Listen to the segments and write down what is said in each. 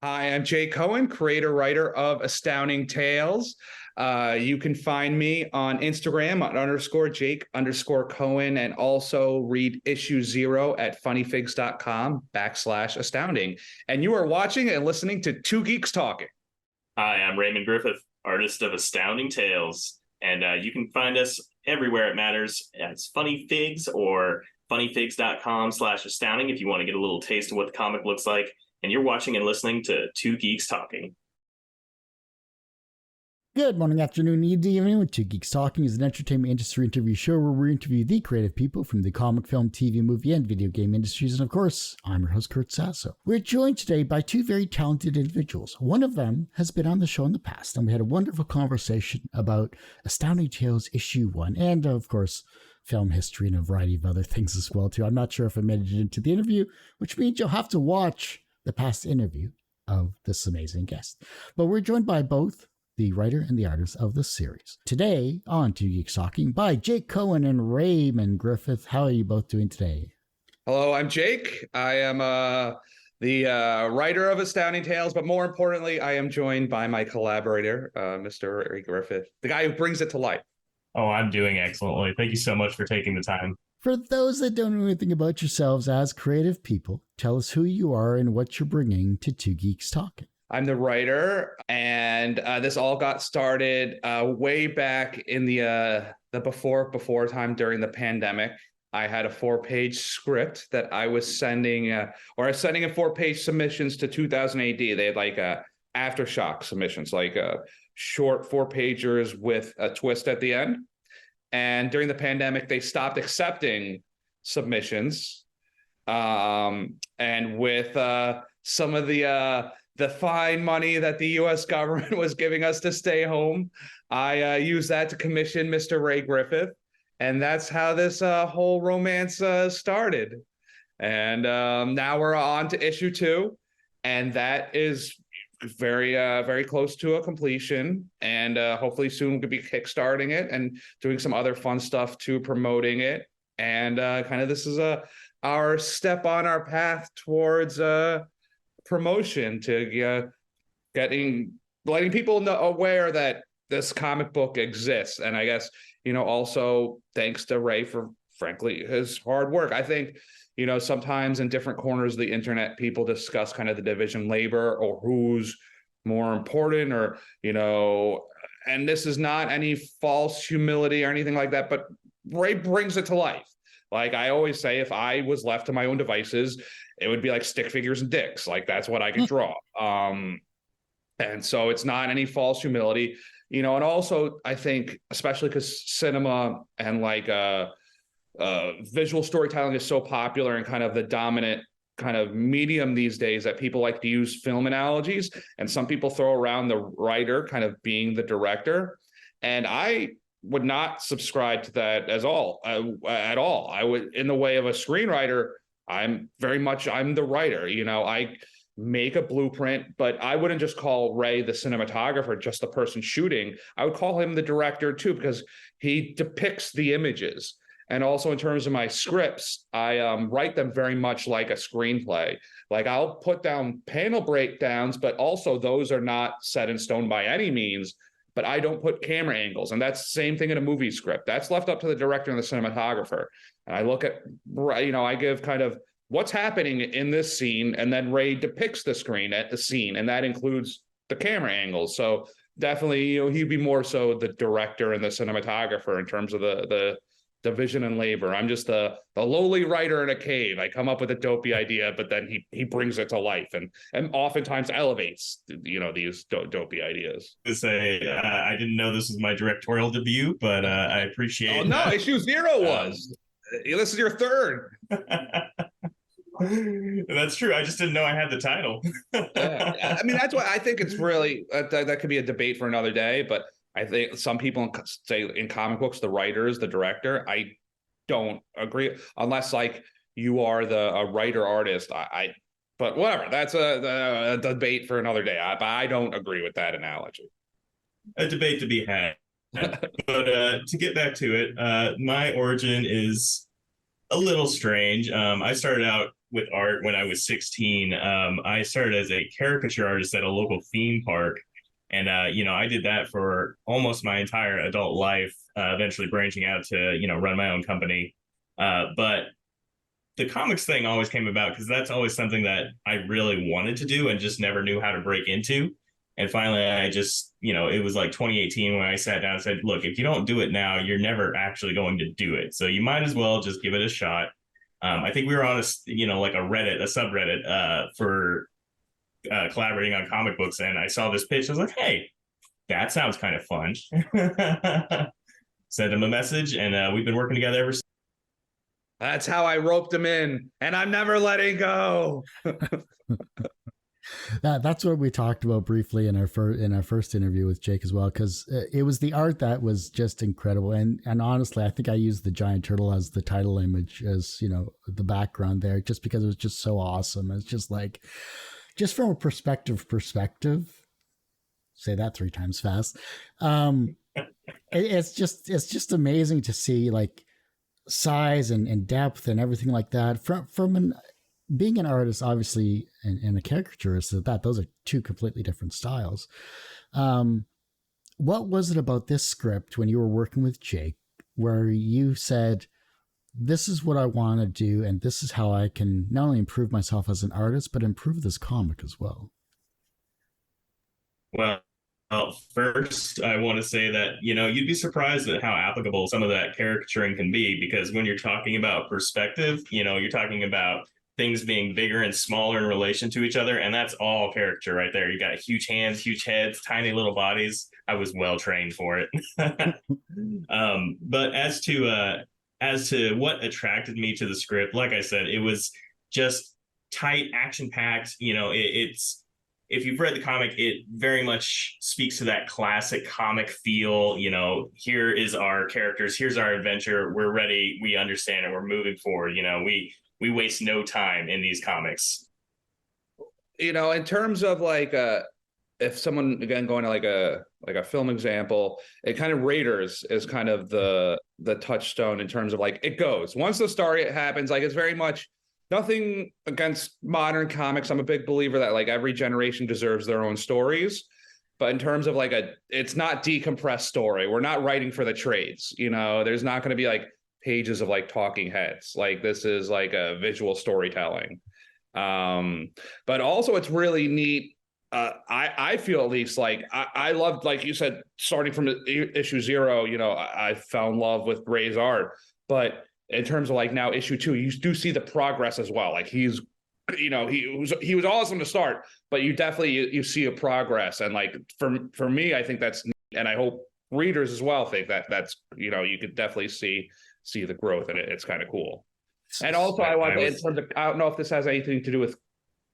Hi, I'm Jay Cohen, creator, writer of Astounding Tales. You can find me on Instagram on _Jake_Cohen and also read issue 0 at funnyfigs.com/astounding. And you are watching and listening to Two Geeks Talking. Hi, I'm Raymond Griffith, artist of Astounding Tales, and you can find us everywhere it matters as Funny Figs or funnyfigs.com/astounding if you want to get a little taste of what the comic looks like. And you're watching and listening to Two Geeks Talking. Good morning, afternoon, evening. Two Geeks Talking is an entertainment industry interview show where we interview the creative people from the comic, film, TV, movie, and video game industries. And of course, I'm your host, Kurt Sasso. We're joined today by two very talented individuals. One of them has been on the show in the past, and we had a wonderful conversation about Astounding Tales issue 1, and of course, film history and a variety of other things as well, too. I'm not sure if I made it into the interview, which means you'll have to watch the past interview of this amazing guest. But we're joined by both the writer and the artist of the series. Today on Two Geeks Talking by Jake Cohen and Raymond Griffith. How are you both doing today? Hello, I'm Jake. I am the writer of Astounding Tales, but more importantly, I am joined by my collaborator, Mr. Ray Griffith, the guy who brings it to life. Oh, I'm doing excellently. Thank you so much for taking the time. For those that don't know anything about yourselves as creative people, tell us who you are and what you're bringing to Two Geeks Talking. I'm the writer, and this all got started way back in the before time during the pandemic. I had a 4-page script that I was sending, I was sending in 4-page submissions to 2000 AD. They had like aftershock submissions, like short 4-pagers with a twist at the end. And during the pandemic, they stopped accepting submissions. And with some of the fine money that the U.S. government was giving us to stay home, I used that to commission Mr. Ray Griffith. And that's how this whole romance started. And now we're on to issue 2. And that is very close to a completion, and hopefully soon we'll be kickstarting it and doing some other fun stuff too, promoting it. And kind of this is our step on our path towards promotion, to letting people know, aware that this comic book exists. And I guess, also thanks to Ray for frankly his hard work. I think sometimes in different corners of the internet, people discuss kind of the division labor or who's more important, or, and this is not any false humility or anything like that, but Ray brings it to life. Like I always say, if I was left to my own devices, it would be like stick figures and dicks. Like that's what I could draw. And so it's not any false humility, and also I think, especially because cinema and like, visual storytelling is so popular and kind of the dominant kind of medium these days, that people like to use film analogies, and some people throw around the writer kind of being the director, and I would not subscribe to that at all. I would, in the way of a screenwriter, I'm the writer. I make a blueprint, but I wouldn't just call Ray the cinematographer, just the person shooting. I would call him the director too, because he depicts the images. And also in terms of my scripts, I write them very much like a screenplay. Like I'll put down panel breakdowns, but also those are not set in stone by any means, but I don't put camera angles. And that's the same thing in a movie script. That's left up to the director and the cinematographer. And I look at, I give kind of what's happening in this scene, and then Ray depicts the screen at the scene, and that includes the camera angles. So definitely, he'd be more so the director and the cinematographer in terms of the division and labor. I'm just the lowly writer in a cave. I come up with a dopey idea, but then he brings it to life, and oftentimes elevates these dopey ideas. To say, I didn't know this was my directorial debut, but I appreciate. Oh no, issue 0 was. This is your 3rd. That's true. I just didn't know I had the title. Yeah. I mean, that's why I think it's really that could be a debate for another day, but I think some people say in comic books, the writer is the director. I don't agree, unless like you are a writer artist. But whatever. That's a debate for another day. I don't agree with that analogy. A debate to be had. But to get back to it, my origin is a little strange. I started out with art when I was 16. I started as a caricature artist at a local theme park. And, I did that for almost my entire adult life, eventually branching out to, run my own company. But the comics thing always came about because that's always something that I really wanted to do and just never knew how to break into. And finally, I just, it was like 2018 when I sat down and said, look, if you don't do it now, you're never actually going to do it. So you might as well just give it a shot. I think we were on like a Reddit, a subreddit for collaborating on comic books. And I saw this pitch. I was like, hey, that sounds kind of fun. Sent him a message and we've been working together ever since. That's how I roped him in, and I'm never letting go. That's what we talked about briefly in our first interview with Jake as well, because it was the art that was just incredible. And honestly, I think I used the giant turtle as the title image, as the background there, just because it was just so awesome. It's just like, just from a perspective. Say that 3 times fast. It's just amazing to see like size and depth and everything like that from being an artist, obviously, and a caricaturist. Those are 2 completely different styles. What was it about this script when you were working with Jake where you said, this is what I want to do, and this is how I can not only improve myself as an artist, but improve this comic as well? Well, first, I want to say that, you'd be surprised at how applicable some of that caricaturing can be, because when you're talking about perspective, you're talking about things being bigger and smaller in relation to each other. And that's all caricature right there. You got huge hands, huge heads, tiny little bodies. I was well trained for it. But as to what attracted me to the script, like I said, it was just tight, action packed. It's, if you've read the comic, it very much speaks to that classic comic feel. Here is our characters, here's our adventure. We're ready. We understand it. We're moving forward. We waste no time in these comics. In terms of like if someone, again, going to like a film example, it kind of Raiders is kind of the touchstone in terms of like it goes. Once the story happens, like it's very much nothing against modern comics. I'm a big believer that like every generation deserves their own stories. But in terms of like it's not decompressed story. We're not writing for the trades. There's not going to be like pages of like talking heads. Like this is like a visual storytelling. But also it's really neat. I feel at least like I loved, like you said, starting from issue 0, I fell in love with Ray's art. But in terms of like now issue 2, you do see the progress as well. Like he was awesome to start, but you definitely you see a progress. And like for me, I think that's, and I hope readers as well think that's you could definitely see the growth, and it's kind of cool. And also I don't know if this has anything to do with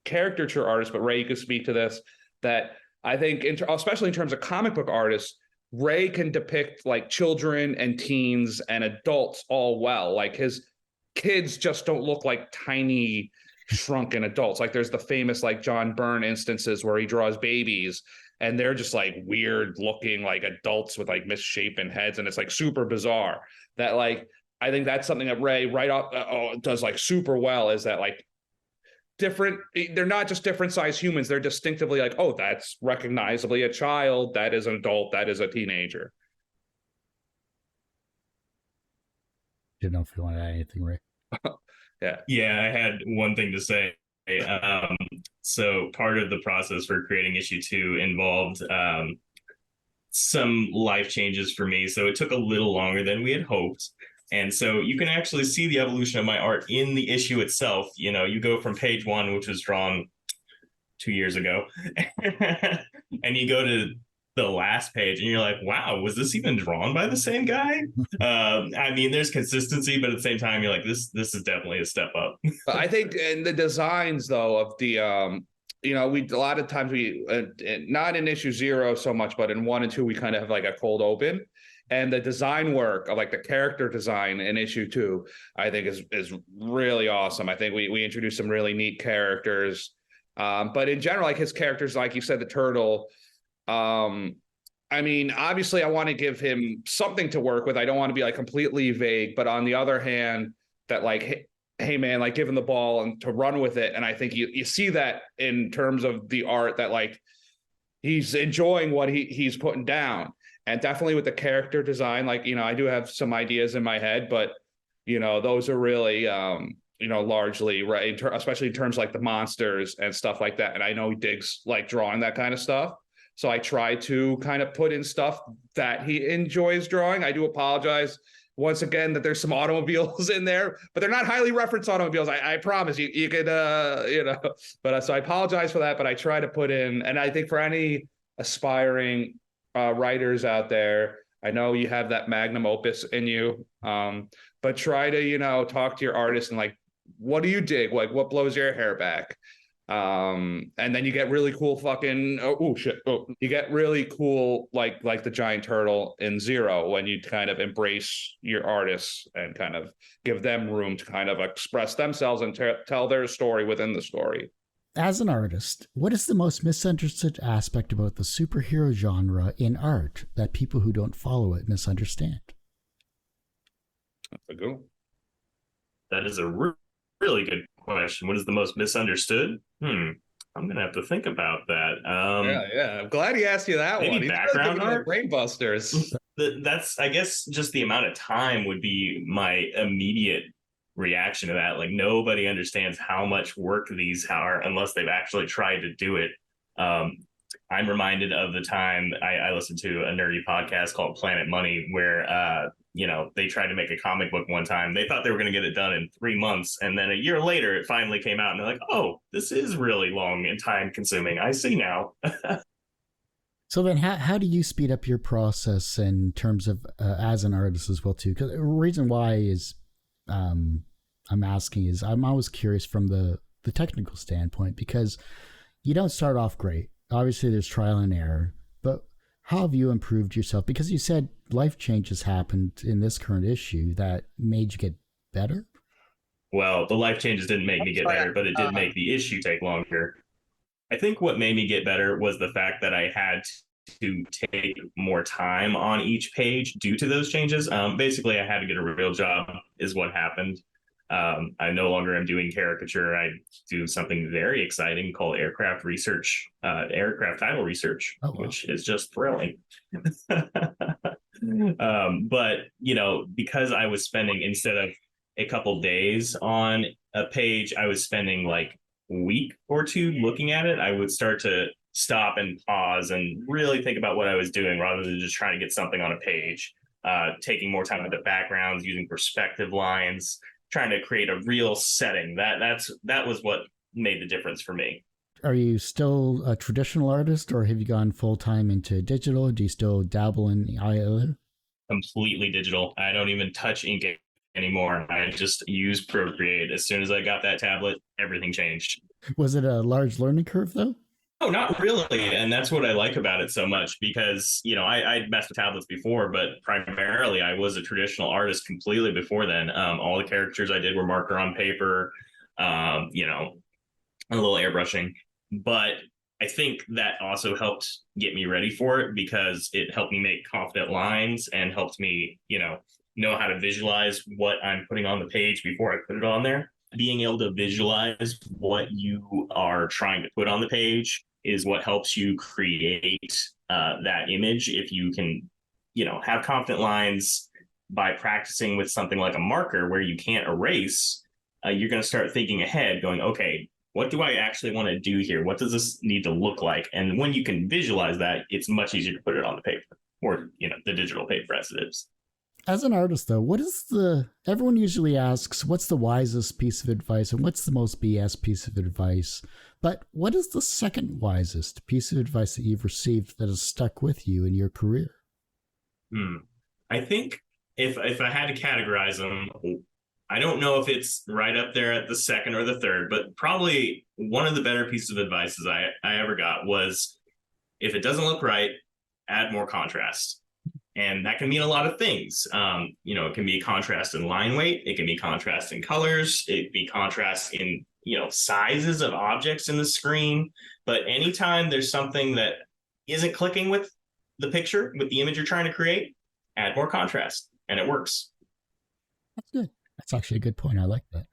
caricature artists, but Ray, you could speak to this, that I think especially in terms of comic book artists, Ray can depict like children and teens and adults all well. Like his kids just don't look like tiny shrunken adults. Like there's the famous like John Byrne instances where he draws babies and they're just like weird looking like adults with like misshapen heads, and it's like super bizarre. That like I think that's something that Ray right off does like super well, is that like they're not just different size humans, they're distinctively like, oh, that's recognizably a child, that is an adult, that is a teenager. Didn't know if you want to add anything, Ray. Yeah, I had one thing to say. So part of the process for creating issue 2 involved some life changes for me, so it took a little longer than we had hoped. And so you can actually see the evolution of my art in the issue itself. You go from page 1, which was drawn 2 years ago, and you go to the last page and you're like, wow, was this even drawn by the same guy? I mean, there's consistency, but at the same time, you're like, this is definitely a step up. I think in the designs though of the we a lot of times not in issue 0 so much, but in 1 and 2 we kind of have like a cold open. And the design work of like the character design in issue 2, I think is really awesome. I think we introduced some really neat characters. But in general, like his characters, like you said, the turtle. I mean, obviously I want to give him something to work with. I don't want to be like completely vague, but on the other hand, that like hey man, like give him the ball and to run with it. And I think you see that in terms of the art, that like he's enjoying what he's putting down. And definitely with the character design, like, I do have some ideas in my head, but those are really largely right, especially in terms of like the monsters and stuff like that. And I know he digs like drawing that kind of stuff. So I try to kind of put in stuff that he enjoys drawing. I do apologize once again that there's some automobiles in there, but they're not highly referenced automobiles. I promise you could, but so I apologize for that, but I try to put in, and I think for any aspiring writers out there, I know you have that magnum opus in you, but try to, talk to your artist and like, what do you dig? Like, what blows your hair back? And then you get really cool fucking you get really cool like the giant turtle in Zero, when you kind of embrace your artists and kind of give them room to kind of express themselves and tell their story within the story. As an artist, what is the most misunderstood aspect about the superhero genre in art that people who don't follow it misunderstand? That's a good one. That is a really good question. What is the most misunderstood? I'm gonna have to think about that. Yeah. I'm glad he asked you that maybe one. He's background really art, brain busters. That's, I guess, just the amount of time would be my immediate reaction to that. Like, nobody understands how much work these are unless they've actually tried to do it. I'm reminded of the time I listened to a nerdy podcast called Planet Money, where they tried to make a comic book one time. They thought they were going to get it done in 3 months, and then a year later it finally came out and they're like, oh, this is really long and time consuming. I see now. So then how do you speed up your process in terms of as an artist as well too? Because the reason why is I'm asking is I'm always curious from the technical standpoint, because you don't start off great. Obviously there's trial and error, but how have you improved yourself? Because you said life changes happened in this current issue that made you get better. Well, the life changes didn't make me get better, but it did make the issue take longer. I think what made me get better was the fact that I had to take more time on each page due to those changes. Basically, I had to get a real job is what happened. I no longer am doing caricature. I do something very exciting called aircraft title research, oh, wow, which is just thrilling. But, because I was spending, instead of a couple days on a page, I was spending like a week or two looking at it. I would start to stop and pause and really think about what I was doing rather than just trying to get something on a page, taking more time with the backgrounds, using perspective lines, trying to create a real setting. That was what made the difference for me. Are you still a traditional artist, or have you gone full-time into digital? Do you still dabble in either? Completely digital. I don't even touch ink anymore. I just use Procreate. As soon as I got that tablet, everything changed. Was it a large learning curve though? Oh, not really. And that's what I like about it so much, because, I'd messed with tablets before, but primarily I was a traditional artist completely before then. All the characters I did were marker on paper, a little airbrushing. But I think that also helped get me ready for it, because it helped me make confident lines and helped me, know how to visualize what I'm putting on the page before I put it on there. Being able to visualize what you are trying to put on the page is what helps you create that image. If you can, have confident lines by practicing with something like a marker where you can't erase, you're going to start thinking ahead, going, okay, what do I actually want to do here? What does this need to look like? And when you can visualize that, it's much easier to put it on the paper, or, the digital paper as it is. As an artist, though, everyone usually asks, what's the wisest piece of advice and what's the most BS piece of advice? But what is the second wisest piece of advice that you've received that has stuck with you in your career? I think if I had to categorize them, I don't know if it's right up there at the second or the third, but probably one of the better pieces of advice I ever got was, if it doesn't look right, add more contrast. And that can mean a lot of things. It can be contrast in line weight. It can be contrast in colors. It can be contrast in, sizes of objects in the screen. But anytime there's something that isn't clicking with the picture, with the image you're trying to create, add more contrast, and it works. That's good. That's actually a good point. I like that.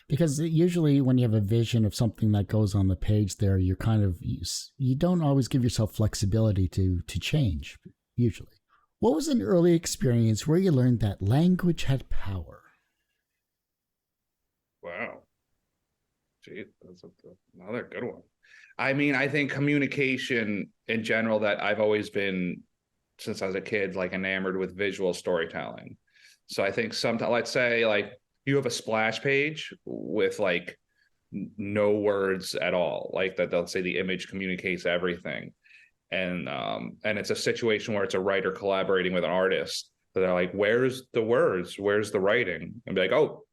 Because usually when you have a vision of something that goes on the page there, you're kind of, you don't always give yourself flexibility to change, usually. What was an early experience where you learned that language had power? Wow. Gee, that's another good one. I mean, I think communication in general, that I've always been, since I was a kid, like enamored with visual storytelling. So I think sometimes, let's say like you have a splash page with like no words at all, like that they'll say the image communicates everything. And it's a situation where it's a writer collaborating with an artist. So they're like, where's the words? Where's the writing? And be like, oh,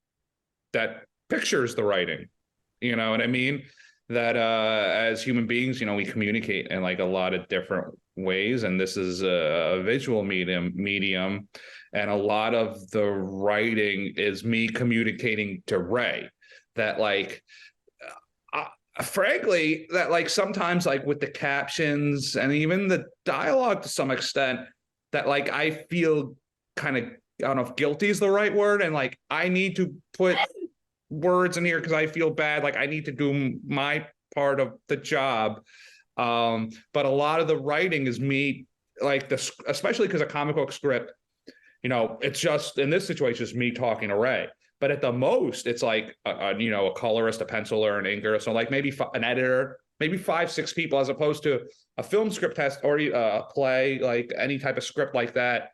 that picture's the writing. You know what I mean? That as human beings, we communicate in like a lot of different ways, and this is a visual medium, and a lot of the writing is me communicating to Ray that like frankly, that like sometimes like with the captions and even the dialogue to some extent, that like I feel kind of, I don't know if guilty is the right word, and like I need to put words in here because I feel bad, like I need to do my part of the job. But a lot of the writing is me, like this, especially because a comic book script, it's just in this situation is me talking to Ray. But at the most, it's like a colorist, a penciler, an inker, so like maybe an editor, maybe 5-6 people, as opposed to a film script has, or a play, like any type of script like that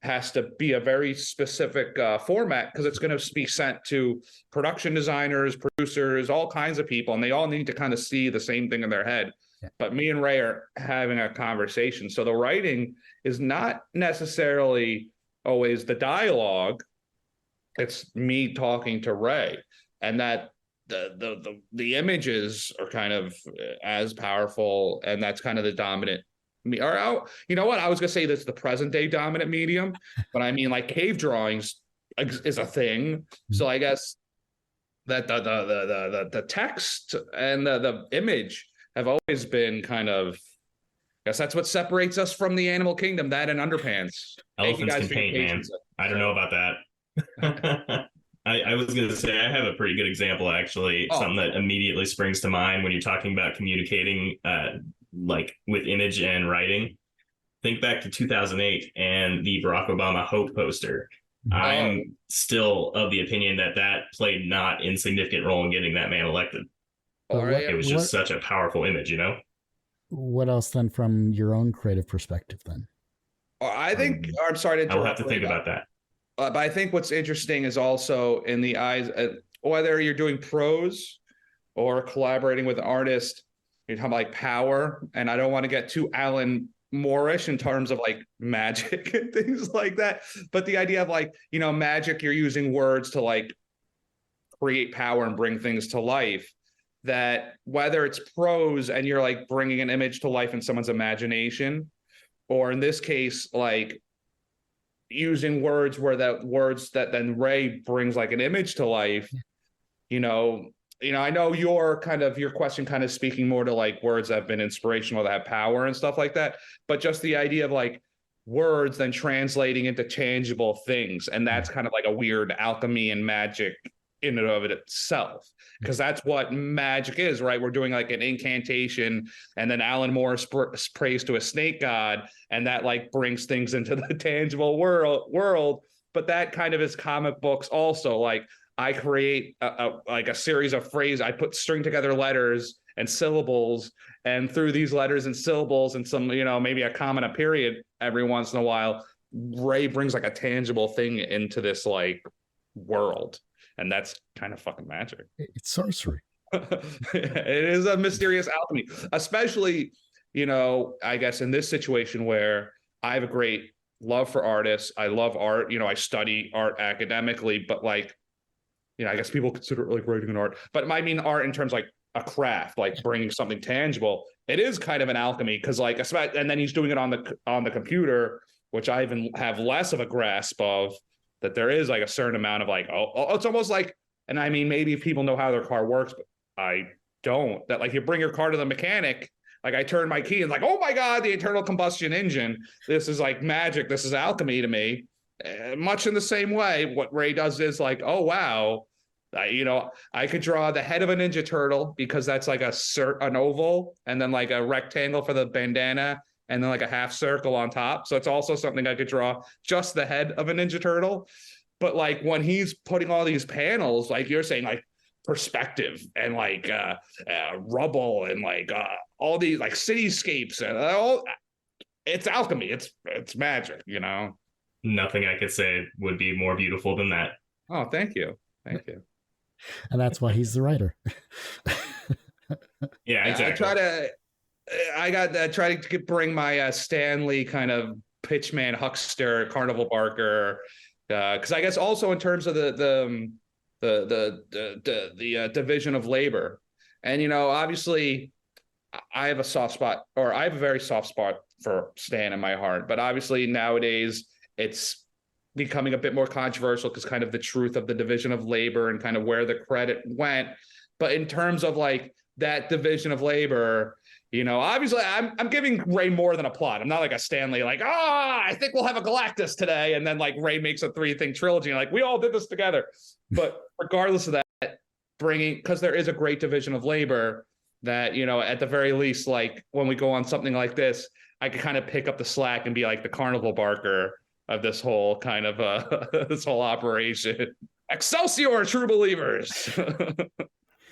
has to be a very specific format, because it's going to be sent to production designers, producers, all kinds of people, and they all need to kind of see the same thing in their head. Yeah. But me and Ray are having a conversation, so the writing is not necessarily always the dialogue. It's me talking to Ray, and that the images are kind of as powerful, and that's kind of the dominant. Or you know what? I was gonna say that's the present day dominant medium, but I mean like cave drawings is a thing. So I guess that the text and the image have always been kind of. I guess that's what separates us from the animal kingdom. That and underpants. Elephants can paint, man. I don't know about that. I was going to say I have a pretty good example, actually. Something that immediately springs to mind when you're talking about communicating like with image and writing. Think back to 2008 and the Barack Obama Hope poster. I'm still of the opinion that played not insignificant role in getting that man elected. It was just such a powerful image, What else then from your own creative perspective then? I think, I'm sorry to interrupt. I'll have to think about that. But I think what's interesting is also in the eyes, whether you're doing prose or collaborating with an artist, you're talking like power. And I don't want to get too Alan Moore-ish in terms of like magic and things like that. But the idea of like, magic, you're using words to like create power and bring things to life. That whether it's prose and you're like bringing an image to life in someone's imagination, or in this case, like using words that then Ray brings like an image to life, I know your question kind of speaking more to like words that have been inspirational, that have power and stuff like that, but just the idea of like words then translating into tangible things. And that's kind of like a weird alchemy and magic in and of itself, because that's what magic is, right? We're doing like an incantation, and then Alan Moore prays to a snake god, and that like brings things into the tangible world. But that kind of is comic books also. Like I create a series of phrases. I string together letters and syllables, and through these letters and syllables and some, maybe a comma, a period every once in a while, Ray brings like a tangible thing into this like world. And that's kind of fucking magic. It's sorcery. It is a mysterious alchemy, especially, I guess in this situation where I have a great love for artists. I love art. I study art academically, but like, I guess people consider it like writing an art, but I mean art in terms like a craft, like bringing something tangible. It is kind of an alchemy, because like, and then he's doing it on the computer, which I even have less of a grasp of. That there is like a certain amount of like, it's almost like, and I mean, maybe people know how their car works, but I don't. That like you bring your car to the mechanic, like I turn my key and like, oh my God, the internal combustion engine. This is like magic. This is alchemy to me. Much in the same way, what Ray does is like, oh wow, I could draw the head of a Ninja Turtle because that's like an oval, and then like a rectangle for the bandana, and then like a half circle on top. So it's also something I could draw just the head of a Ninja Turtle. But like when he's putting all these panels, like you're saying, like perspective and like rubble and like all these like cityscapes and all, it's alchemy. It's magic, Nothing I could say would be more beautiful than that. Oh, thank you. Thank you. And that's why he's the writer. Yeah, exactly. I try to bring my Stanley kind of pitchman huckster carnival barker, because I guess also in terms of the division of labor, and obviously I have a very soft spot for Stan in my heart, but obviously nowadays it's becoming a bit more controversial because kind of the truth of the division of labor and kind of where the credit went. But in terms of like that division of labor, obviously I'm giving Ray more than a plot. I'm not like a Stanley, like, I think we'll have a Galactus today. And then like Ray makes a 3-thing trilogy. And like, we all did this together. But regardless of that, because there is a great division of labor that, at the very least, like when we go on something like this, I could kind of pick up the slack and be like the carnival barker of this whole kind of this whole operation. Excelsior, true believers.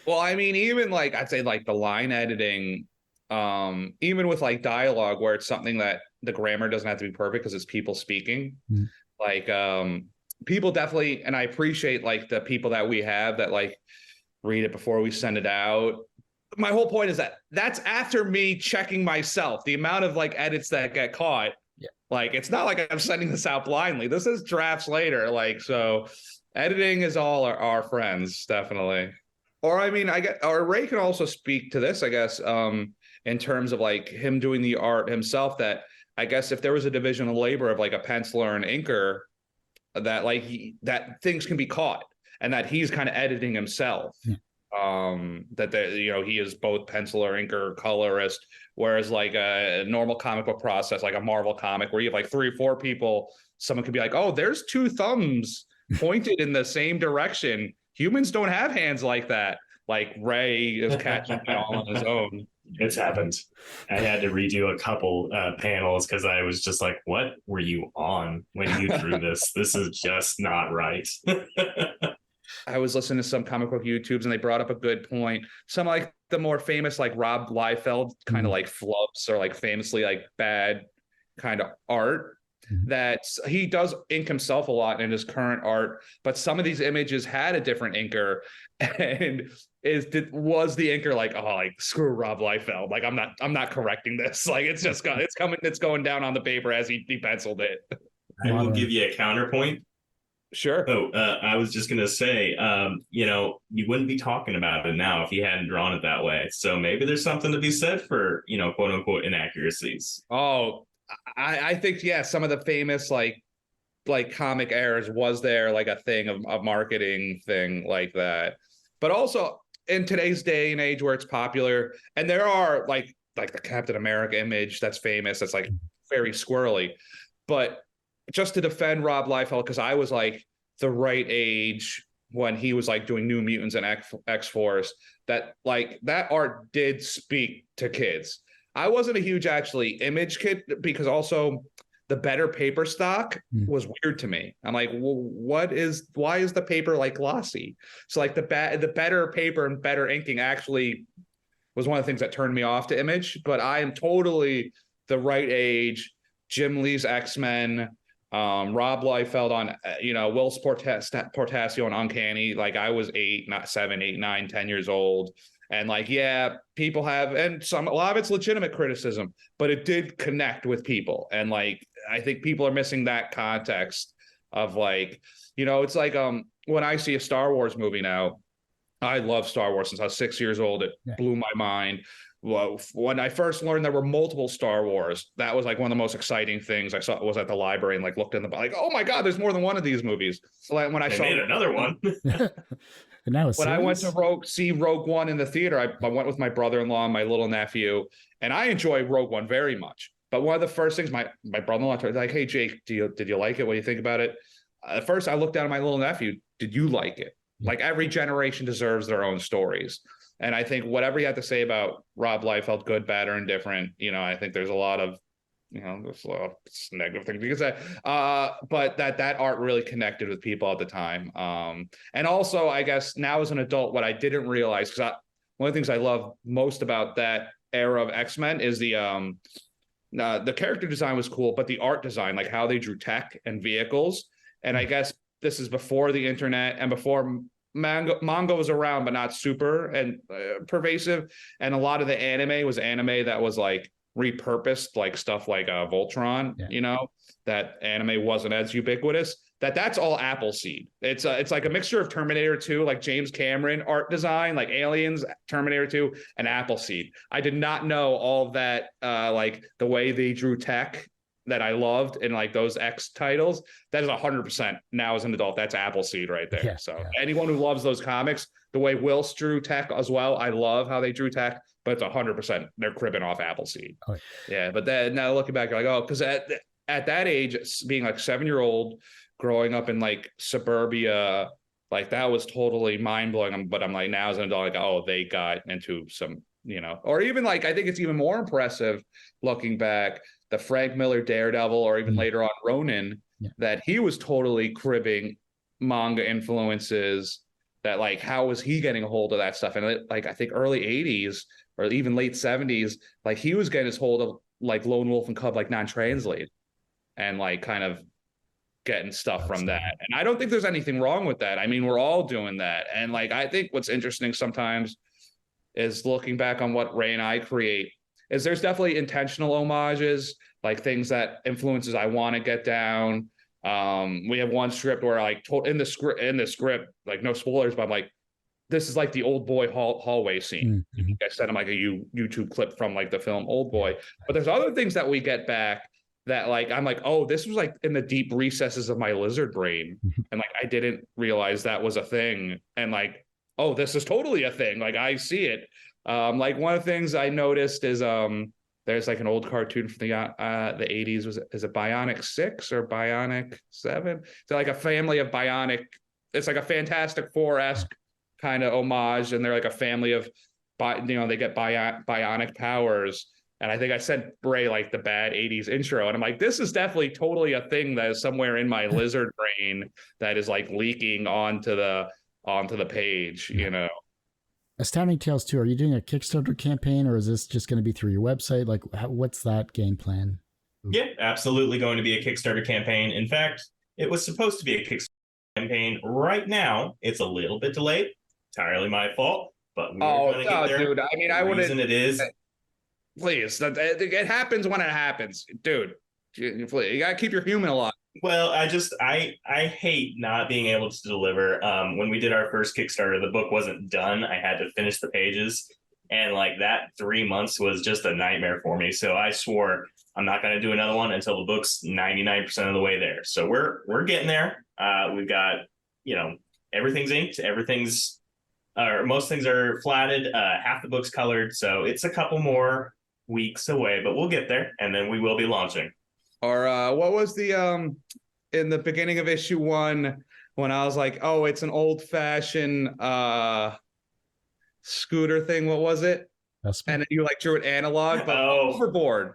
Well, I mean, even like I'd say like the line editing, even with like dialogue where it's something that the grammar doesn't have to be perfect because it's people speaking. Like people definitely, and I appreciate like the people that we have that like read it before we send it out. My whole point is that that's after me checking myself, the amount of like edits that get caught. Like, it's not like I'm sending this out blindly. This is drafts later. Like, so editing is all our friends, definitely. Or, I mean, or Ray can also speak to this, I guess, in terms of like him doing the art himself, that I guess if there was a division of labor of like a penciler and inker, that like that things can be caught and that he's kind of editing himself. That he is both penciler, inker, colorist, whereas like a normal comic book process, like a Marvel comic where you have like 3 or 4 people, someone could be like, oh, there's 2 thumbs pointed in the same direction. Humans don't have hands like that. Like Ray is catching it all on his own. It's happened. I had to redo a couple panels because I was just like, what were you on when you drew this? This is just not right. I was listening to some comic book YouTubes and they brought up a good point. Some like the more famous, like Rob Liefeld kind of like flubs or like famously like bad kind of art, that he does ink himself a lot in his current art, but some of these images had a different inker, and was the inker like, oh, like screw Rob Liefeld, like I'm not correcting this, like it's going down on the paper as he penciled it. I will give you a counterpoint. Sure. Oh, I was just going to say, you wouldn't be talking about it now if he hadn't drawn it that way. So maybe there's something to be said for, quote unquote inaccuracies. Oh, I think, yeah, some of the famous like comic errors was there like a thing of a marketing thing like that. But also in today's day and age where it's popular, and there are like the Captain America image that's famous, that's like very squirrely. But just to defend Rob Liefeld, because I was like the right age when he was like doing New Mutants and X-Force, that like that art did speak to kids. I wasn't a huge actually image kid because also the better paper stock was weird to me. I'm like, well, why is the paper like glossy? So like the better paper and better inking actually was one of the things that turned me off to image. But I am totally the right age. Jim Lee's X-Men, Rob Liefeld on, Will Portasio on Uncanny. Like I was 8, not 7, 8, 9, 10 years old. And like, yeah, people have, and a lot of it's legitimate criticism, but it did connect with people. And like, I think people are missing that context of like, it's like, when I see a Star Wars movie now, I love Star Wars since I was 6 years old. It blew my mind. Well, when I first learned there were multiple Star Wars, that was like one of the most exciting things I saw. Was at the library and like looked in the like, oh my God, there's more than one of these movies. So like when I saw another one. And now when I went to see Rogue One in the theater, I went with my brother-in-law and my little nephew, and I enjoy Rogue One very much. But one of the first things my brother-in-law told me, like, hey Jake, did you like it? What do you think about it? At first I looked down at my little nephew. Did you like it? Like every generation deserves their own stories. And I think whatever you have to say about Rob Liefeld, good, bad, or indifferent, I think there's a lot of, there's a lot of negative things you can say. But that art really connected with people at the time. And also, I guess now as an adult, what I didn't realize, because one of the things I love most about that era of X-Men is the character design was cool, but the art design, like how they drew tech and vehicles. And I guess this is before the internet and before manga was around, but not super and pervasive. And a lot of the anime that was like repurposed, like stuff like Voltron, that anime wasn't as ubiquitous. That's all Appleseed. It's like a mixture of Terminator 2, like James Cameron art design, like Aliens, Terminator 2, and Appleseed. I did not know all of that, like the way they drew tech that I loved in like those X titles. That is 100% now as an adult. That's Appleseed right there. Anyone who loves those comics, the way Wills drew tech as well, I love how they drew tech, but it's 100% they're cribbing off Appleseed. But then now looking back, you're like, oh, because at that age, being like 7-year-old, growing up in like suburbia, like that was totally mind-blowing. But I'm like, now as an adult, like, oh, they got into some, or even like, I think it's even more impressive looking back, the Frank Miller Daredevil, or even later on Ronin, that he was totally cribbing manga influences. That like, how was he getting a hold of that stuff? And like, I think early 80s or even late 70s, like he was getting his hold of like Lone Wolf and Cub, like non-translated, and like kind of getting stuff from that. And I don't think there's anything wrong with that. I mean, we're all doing that. And like, I think what's interesting sometimes is looking back on what Ray and I create is there's definitely intentional homages, like things that influences I want to get down. We have one script where like in the script, like no spoilers, but I'm like, this is like the Old Boy hallway scene. I sent him like a YouTube clip from like the film Old Boy. But there's other things that we get back that like, I'm like, oh, this was like in the deep recesses of my lizard brain. And like, I didn't realize that was a thing. And like, oh, this is totally a thing. Like I see it. Like one of the things I noticed is there's like an old cartoon from the 80s. Is it Bionic 6 or Bionic 7? So like a family of Bionic. It's like a Fantastic Four-esque kind of homage, and they're like a family of, they get bionic powers. And I think I sent Bray like the bad 80s intro, and I'm like, this is definitely totally a thing that is somewhere in my lizard brain that is like leaking onto the page, Astounding Tales 2, are you doing a Kickstarter campaign, or is this just going to be through your website? Like, what's that game plan? Yeah, absolutely going to be a Kickstarter campaign. In fact, it was supposed to be a Kickstarter campaign. Right now, it's a little bit delayed. Entirely my fault, but we're going to get there. Dude, I mean, I wouldn't. It is. Please, it happens when it happens, dude. You got to keep your human alive. Well, I hate not being able to deliver. When we did our first Kickstarter, the book wasn't done. I had to finish the pages, and like that 3 months was just a nightmare for me. So I swore I'm not going to do another one until the book's 99% of the way there. So we're getting there. We've got, everything's inked, most things are flatted, half the book's colored. So it's a couple more weeks away, but we'll get there, and then we will be launching. Or what was the in the beginning of issue 1 when I was like, oh, it's an old-fashioned scooter thing. What was it? And you like drew an analog, but hoverboard.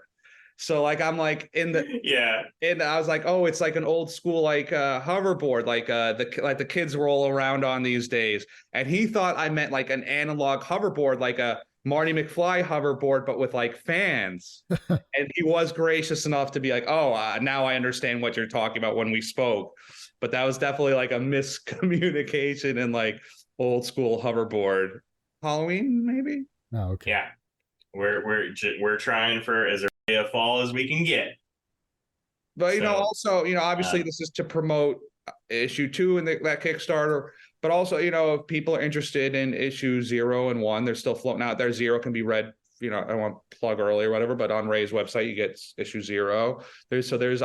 So like I'm like and I was like, oh, it's like an old school like hoverboard, like the kids roll around on these days. And he thought I meant like an analog hoverboard, like a Marty McFly hoverboard, but with like fans. And he was gracious enough to be like, oh, now I understand what you're talking about when we spoke. But that was definitely like a miscommunication and like old school hoverboard. Halloween, maybe? Oh, okay. Yeah. We're trying for as early a fall as we can get. But, also, obviously this is to promote issue 2 and that Kickstarter. But also, if people are interested in issue 0 and 1, they're still floating out there. 0 can be read, I don't want to plug early or whatever, but on Ray's website, you get issue 0. There's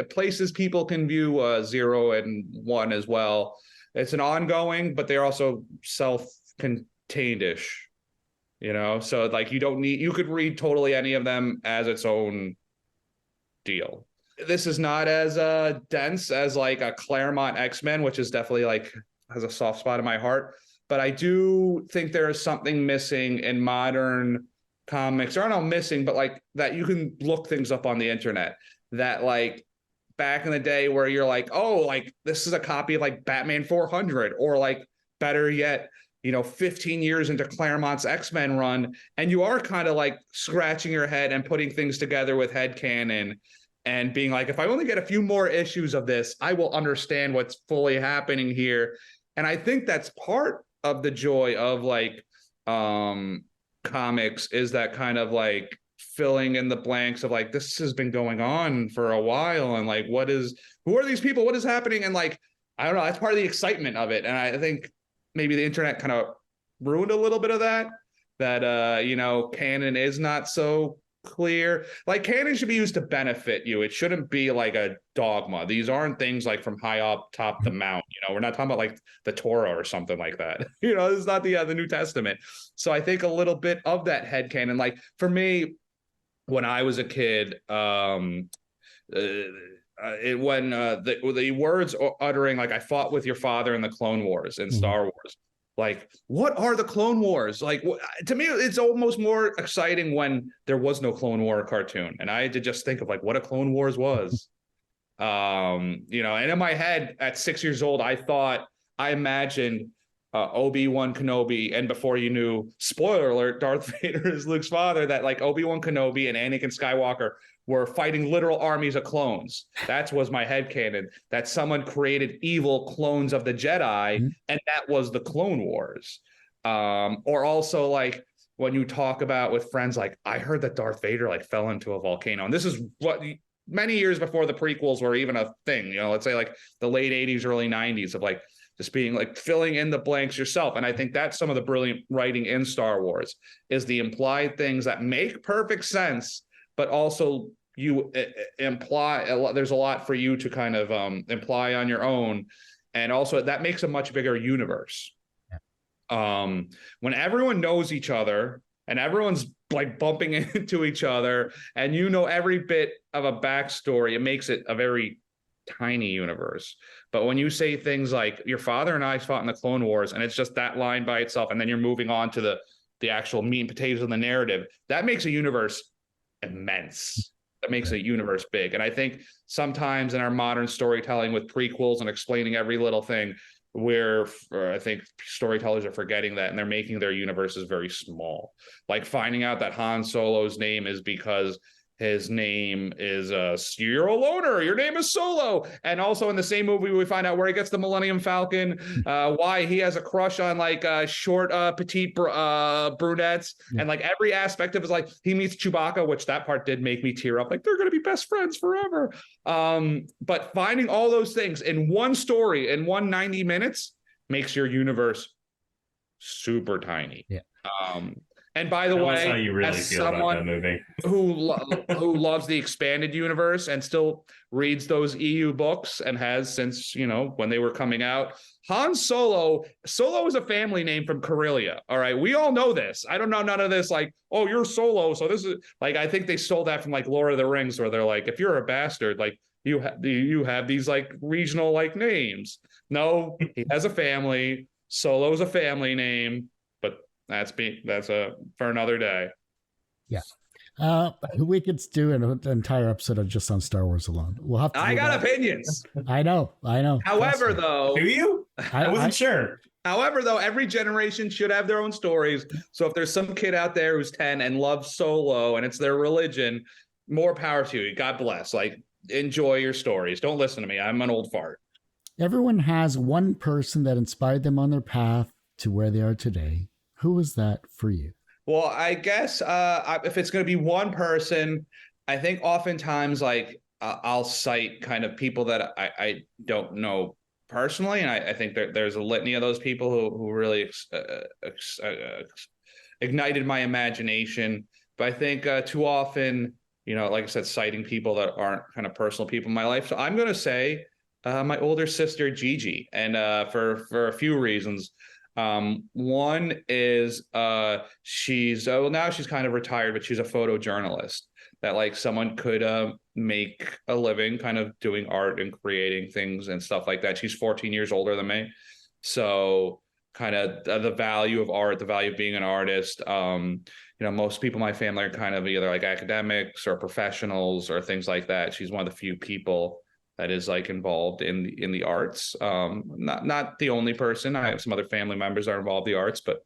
places people can view 0 and 1 as well. It's an ongoing, but they're also self-contained-ish, So like you could read totally any of them as its own deal. This is not as dense as like a Claremont X-Men, which is definitely like has a soft spot in my heart. But I do think there is something missing in modern comics, or I don't know, missing, but like that you can look things up on the internet that like back in the day where you're like, oh, like this is a copy of like Batman 400, or like better yet, 15 years into Claremont's X-Men run, and you are kind of like scratching your head and putting things together with headcanon and being like, if I only get a few more issues of this, I will understand what's fully happening here. And I think that's part of the joy of like comics, is that kind of like filling in the blanks of like, this has been going on for a while, and like, who are these people, what is happening? And like, I don't know, that's part of the excitement of it. And I think maybe the internet kind of ruined a little bit of that canon is not so clear. Like, canon should be used to benefit you. It shouldn't be like a dogma. These aren't things like from high up top the mount. We're not talking about like the Torah or something like that. This is not the New Testament. So I think a little bit of that headcanon, like for me, when I was a kid, when the words uttering like, I fought with your father in the Clone Wars in Star Wars, like, what are the Clone Wars? Like, to me, it's almost more exciting when there was no Clone War cartoon, and I had to just think of like what a Clone Wars was. And in my head at 6 years old, I imagined Obi-Wan Kenobi, and before you knew, spoiler alert, Darth Vader is Luke's father, that like Obi-Wan Kenobi and Anakin Skywalker were fighting literal armies of clones. That was my headcanon, that someone created evil clones of the Jedi, and that was the Clone Wars. Or also like when you talk about with friends, like, I heard that Darth Vader like fell into a volcano. And this is what many years before the prequels were even a thing, let's say like the late 80s, early 90s, of like just being like filling in the blanks yourself. And I think that's some of the brilliant writing in Star Wars, is the implied things that make perfect sense, but also you imply there's a lot for you to kind of imply on your own. And also that makes a much bigger universe. When everyone knows each other and everyone's like bumping into each other and every bit of a backstory, it makes it a very tiny universe. But when you say things like, your father and I fought in the Clone Wars, and it's just that line by itself, and then you're moving on to the actual meat and potatoes of the narrative, that makes a universe immense. That makes a universe big. And I think sometimes in our modern storytelling with prequels and explaining every little thing, I think storytellers are forgetting that, and they're making their universes very small. Like finding out that Han Solo's name is because his name is you're a loner, your name is Solo. And also in the same movie, we find out where he gets the Millennium Falcon, why he has a crush on like short, petite brunettes. And like every aspect of his life, he meets Chewbacca, which that part did make me tear up. Like, they're going to be best friends forever. But finding all those things in one story, in 190 minutes, makes your universe super tiny. Yeah. And by the way, how you really as feel someone about that movie, who loves the expanded universe and still reads those EU books and has since, when they were coming out, Han Solo is a family name from Corellia. All right. We all know this. I don't know none of this like, oh, you're Solo, so this is like, I think they stole that from like Lord of the Rings, where they're like, if you're a bastard, like you have these like regional like names. No, he has a family. Solo's a family name. That's for another day. Yeah. We could do an entire episode just on Star Wars alone. We'll have to. I got opinions. I know. However, though, do you? I wasn't sure. However, though, every generation should have their own stories. So if there's some kid out there who's 10 and loves Solo and it's their religion, more power to you. God bless. Like, enjoy your stories. Don't listen to me. I'm an old fart. Everyone has one person that inspired them on their path to where they are today. Who was that for you? Well, I guess if it's going to be one person, I think oftentimes like I'll cite kind of people that I don't know personally. And I think there's a litany of those people who really ignited my imagination. But I think too often, like I said, citing people that aren't kind of personal people in my life. So I'm going to say my older sister, Gigi, and for a few reasons. One is she's now she's kind of retired, but she's a photojournalist that like someone could make a living kind of doing art and creating things and stuff like that. She's 14 years older than me. So kind of the value of art, the value of being an artist. Most people in my family are kind of either like academics or professionals or things like that. She's one of the few people that is like involved in the arts. Not the only person. I have some other family members that are involved in the arts, but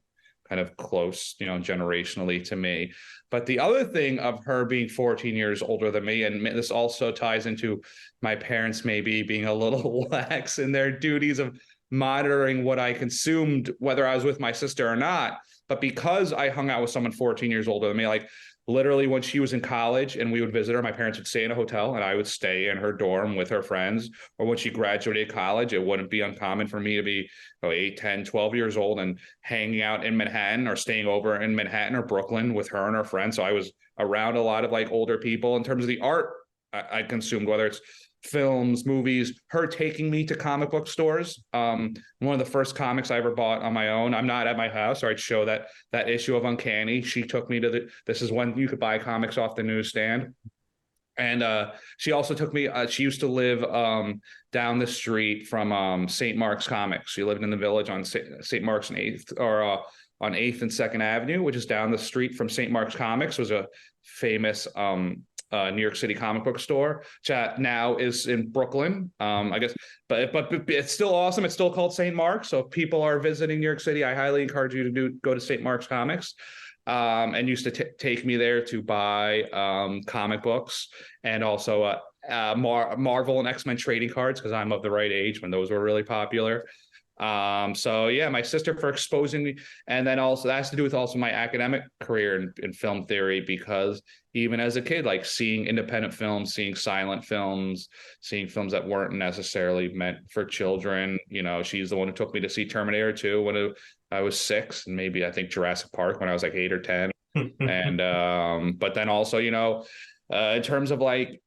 kind of close, generationally to me. But the other thing of her being 14 years older than me, and this also ties into my parents maybe being a little lax in their duties of monitoring what I consumed, whether I was with my sister or not. But because I hung out with someone 14 years older than me, like literally when she was in college and we would visit her, my parents would stay in a hotel and I would stay in her dorm with her friends. Or when she graduated college, it wouldn't be uncommon for me to be 8, 10, 12 years old and hanging out in Manhattan or staying over in Manhattan or Brooklyn with her and her friends. So I was around a lot of like older people. In terms of the art I consumed, whether it's films, movies, her taking me to comic book stores. One of the first comics I ever bought on my own. I'm not at my house, or I'd show that issue of Uncanny. She took me to this is when you could buy comics off the newsstand. And she also took me, she used to live down the street from St. Mark's Comics. She lived in the Village on St. Mark's and 8th, or on 8th and 2nd Avenue, which is down the street from St. Mark's Comics. It was a famous New York City comic book store, which now is in Brooklyn, I guess. But it's still awesome. It's still called St. Mark's. So if people are visiting New York City, I highly encourage you to go to St. Mark's Comics. And used to take me there to buy comic books and also Marvel and X-Men trading cards, because I'm of the right age when those were really popular. So yeah, my sister for exposing me. And then also that has to do with also my academic career in film theory, because even as a kid, like seeing independent films, seeing silent films, seeing films that weren't necessarily meant for children. She's the one who took me to see Terminator 2 when I was 6, and maybe I think Jurassic Park when I was like 8 or 10. And but then also, in terms of like,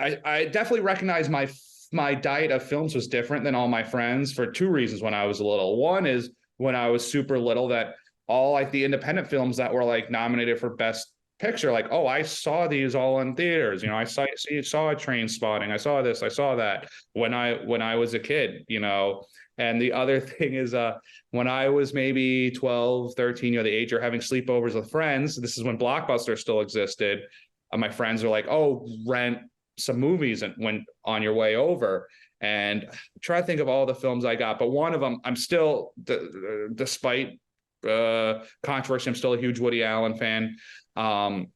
I definitely recognize my diet of films was different than all my friends for 2 reasons when I was little. One is when I was super little, that all like the independent films that were like nominated for Best Picture, like, oh, I saw these all in theaters. I saw a Train Spotting. I saw this. I saw that when I was a kid. And the other thing is, when I was maybe 12, 13, the age you're having sleepovers with friends. This is when Blockbuster still existed. My friends are like, oh, rent some movies and when on your way over. And try to think of all the films I got, but one of them I'm still, despite controversy, I'm still a huge Woody Allen fan. And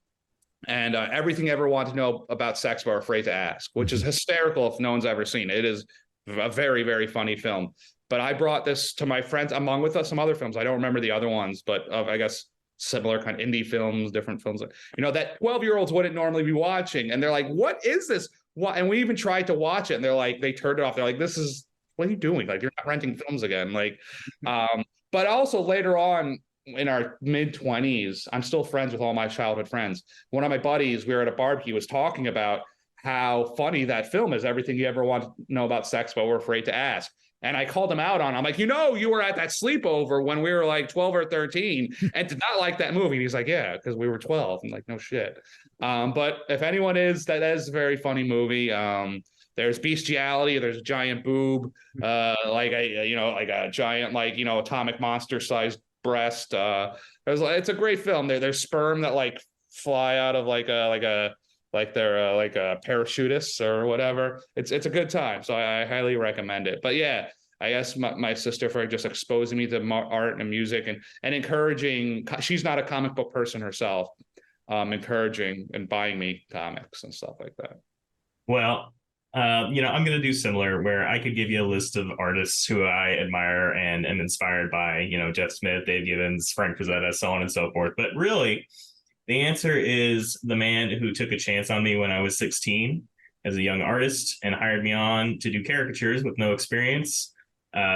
Everything You Ever Want to Know About Sex But Are Afraid to Ask, which is hysterical if no one's ever seen it. It is a very, very funny film. But I brought this to my friends along with some other films. I don't remember the other ones, but I guess similar kind of indie films, different films, that 12-year-olds wouldn't normally be watching. And they're like, what is this? What? And we even tried to watch it, and they're like, they turned it off. They're like, what are you doing? Like, you're not renting films again. Like, but also later on in our mid-20s, I'm still friends with all my childhood friends. One of my buddies, we were at a barbecue, was talking about how funny that film is, Everything You Ever Want to Know About Sex But Were Afraid to Ask. And I called him out on it. I'm like, you were at that sleepover when we were like 12 or 13 and did not like that movie. And he's like, yeah, because we were 12. I'm like, no shit. But if anyone that is a very funny movie. There's bestiality. There's a giant boob, like a giant, atomic monster sized breast. It's a great film. There's sperm that like fly out of they're parachutists or whatever. It's a good time, so I highly recommend it. But yeah, I guess my sister for just exposing me to art and music and encouraging. She's not a comic book person herself, encouraging and buying me comics and stuff like that. Well, I'm going to do similar, where I could give you a list of artists who I admire and am inspired by, Jeff Smith, Dave Gibbons, Frank Frazetta, so on and so forth. But really, the answer is the man who took a chance on me when I was 16 as a young artist and hired me on to do caricatures with no experience,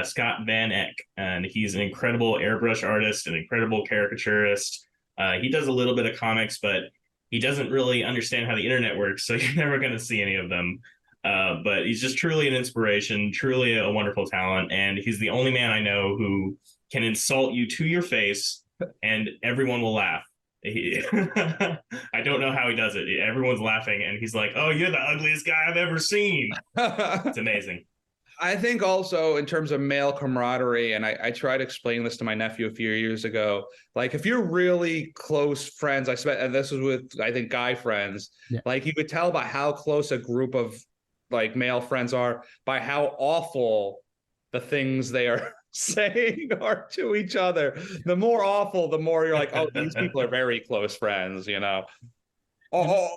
Scott Van Eck. And he's an incredible airbrush artist, an incredible caricaturist. He does a little bit of comics, but he doesn't really understand how the internet works, so you're never going to see any of them. But he's just truly an inspiration, truly a wonderful talent. And he's the only man I know who can insult you to your face and everyone will laugh. I don't know how he does it. Everyone's laughing and he's like, oh, you're the ugliest guy I've ever seen. It's amazing. I think also in terms of male camaraderie, and I tried explaining this to my nephew a few years ago. Like, if you're really close friends, and this was with, I think, guy friends, Yeah. like you could tell by how close a group of like male friends are by how awful the things they are saying are to each other. The more awful, the more you're like, oh, these people are very close friends, you know. No,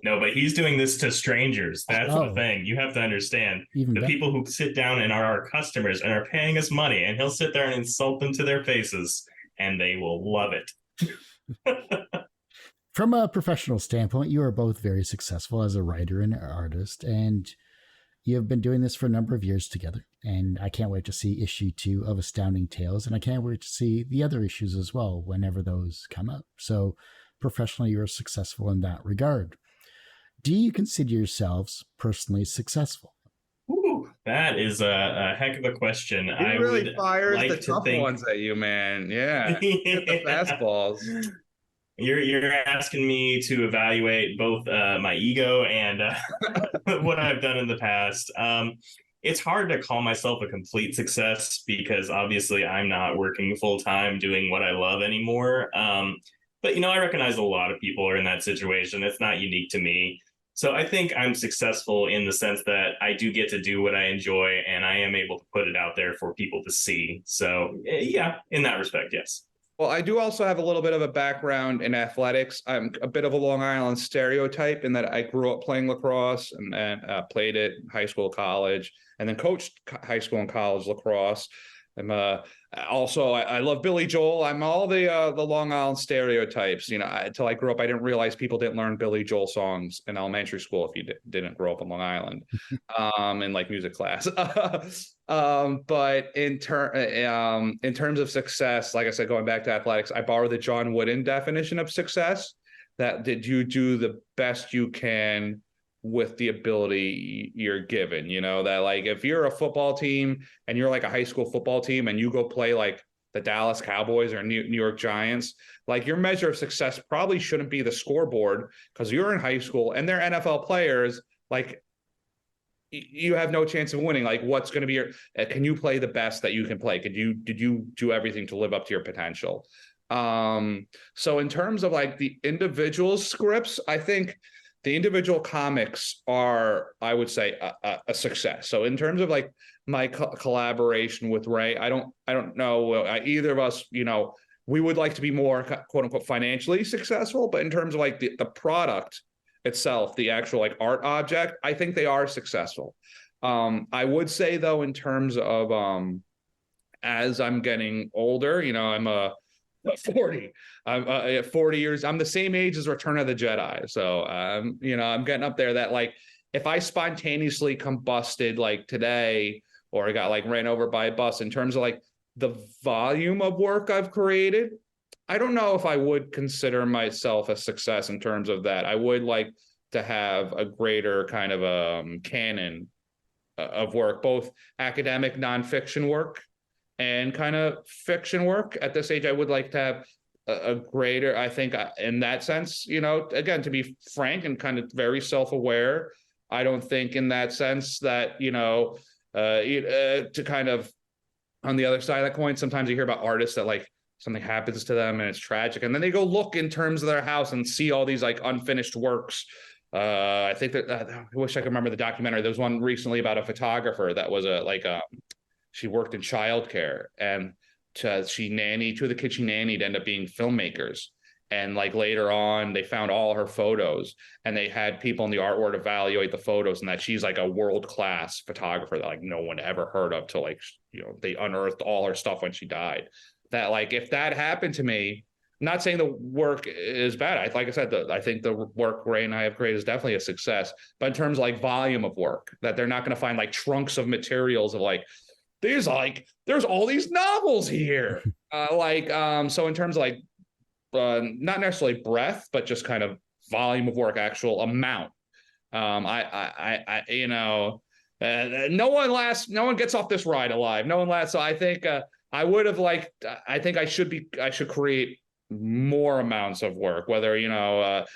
but he's doing this to strangers. That's the Oh. thing. You have to understand Even the better. people who sit down and are our customers and are paying us money, and he'll sit there and insult them to their faces, and they will love it. From a professional standpoint, you are both very successful as a writer and artist, and you have been doing this for a number of years together. And I can't wait to see issue 2 of Astounding Tales, and I can't wait to see the other issues as well whenever those come out. So professionally, you're successful in that regard. Do you consider yourselves personally successful? Ooh, that is a heck of a question. He I really would fires like the to tough think... ones at you, man. Yeah. Get the fastballs. You're asking me to evaluate both my ego and what I've done in the past. It's hard to call myself a complete success because obviously I'm not working full time doing what I love anymore. But I recognize a lot of people are in that situation. It's not unique to me. So I think I'm successful in the sense that I do get to do what I enjoy and I am able to put it out there for people to see. So yeah, in that respect, yes. Well, I do also have a little bit of a background in athletics. I'm a bit of a Long Island stereotype in that I grew up playing lacrosse and played it in high school, college, and then coached high school and college lacrosse. I'm also I love Billy Joel. I'm all the Long Island stereotypes. Until I grew up, I didn't realize people didn't learn Billy Joel songs in elementary school if you didn't grow up in Long Island, in like music class. But in terms of success, like I said, going back to athletics, I borrow the John Wooden definition of success. That did you do the best you can with the ability you're given, that like if you're a football team and you're like a high school football team and you go play like the Dallas Cowboys or New York Giants, like your measure of success probably shouldn't be the scoreboard because you're in high school and they're NFL players. Like you have no chance of winning. Like what's going to be can you play the best that you can play? Did you do everything to live up to your potential? So in terms of like the individual scripts, I think the individual comics are, I would say, a success. So in terms of like my collaboration with Ray, I don't know either of us, we would like to be more quote unquote financially successful, but in terms of like the product itself, the actual like art object, I think they are successful. I would say though, in terms of as I'm getting older, I'm 40. I'm 40 years. I'm the same age as Return of the Jedi. So, I'm getting up there that like, if I spontaneously combusted like today, or I got like ran over by a bus in terms of like the volume of work I've created, I don't know if I would consider myself a success in terms of that. I would like to have a greater kind of canon of work, both academic nonfiction work and kind of fiction work. At this age, I would like to have a greater, I think, in that sense, again, to be frank and kind of very self-aware, I don't think in that sense that, to kind of on the other side of that coin, sometimes you hear about artists that like something happens to them and it's tragic. And then they go look in terms of their house and see all these like unfinished works. I think that I wish I could remember the documentary. There was one recently about a photographer that was she worked in childcare and two of the kids she nannied ended up being filmmakers. And like later on, they found all her photos and they had people in the art world evaluate the photos and that she's like a world-class photographer that like no one ever heard of till like, they unearthed all her stuff when she died. That like, if that happened to me, I'm not saying the work is bad. Like I said, I think the work Ray and I have created is definitely a success, but in terms of like volume of work, that they're not going to find like trunks of materials of like, there's all these novels here. So in terms of like, not necessarily breadth, but just kind of volume of work, actual amount. No one gets off this ride alive. No one lasts. So I think I should create more amounts of work, whether,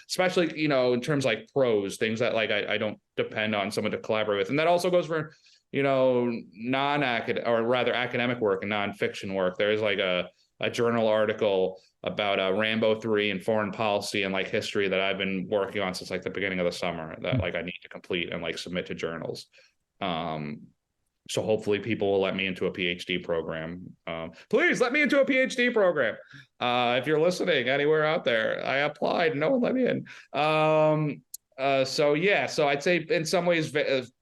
especially, in terms like prose, things that like I don't depend on someone to collaborate with. And that also goes for, non-academic, or rather academic work and nonfiction work. There's like a journal article about Rambo 3 and foreign policy and like history that I've been working on since like the beginning of the summer that like I need to complete and like submit to journals. So hopefully people will let me into a PhD program. Please let me into a PhD program. If you're listening anywhere out there, I applied, no one let me in. So I'd say in some ways,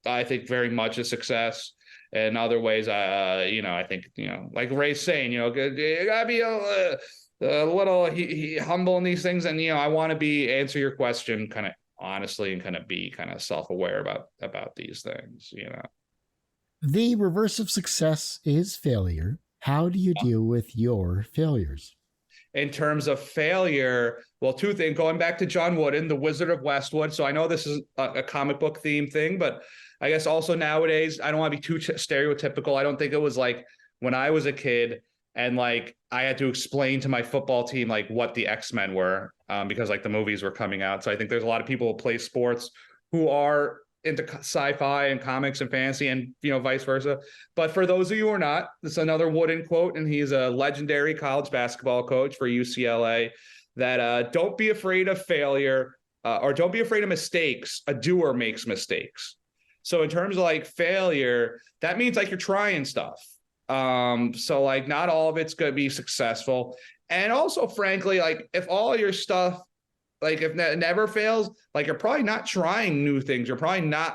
I think very much a success. In other ways, I think, like Ray's saying, you gotta be a little humble in these things. And, I want to answer your question kind of honestly and kind of be kind of self-aware about these things, The reverse of success is failure. How do you deal with your failures? In terms of failure, well, two things, going back to John Wooden, The Wizard of Westwood. So I know this is a comic book theme thing, but I guess also nowadays, I don't want to be too stereotypical. I don't think it was like when I was a kid and like I had to explain to my football team like what the X-Men were because like the movies were coming out. So I think there's a lot of people who play sports who are into sci-fi and comics and fantasy and, vice versa. But for those of you who are not, this is another Wooden quote, and he's a legendary college basketball coach for UCLA, that don't be afraid of failure or don't be afraid of mistakes. A doer makes mistakes. So in terms of like failure, that means like you're trying stuff. So like not all of it's going to be successful. And also, frankly, like if all your stuff, like if it never fails, like you're probably not trying new things. You're probably not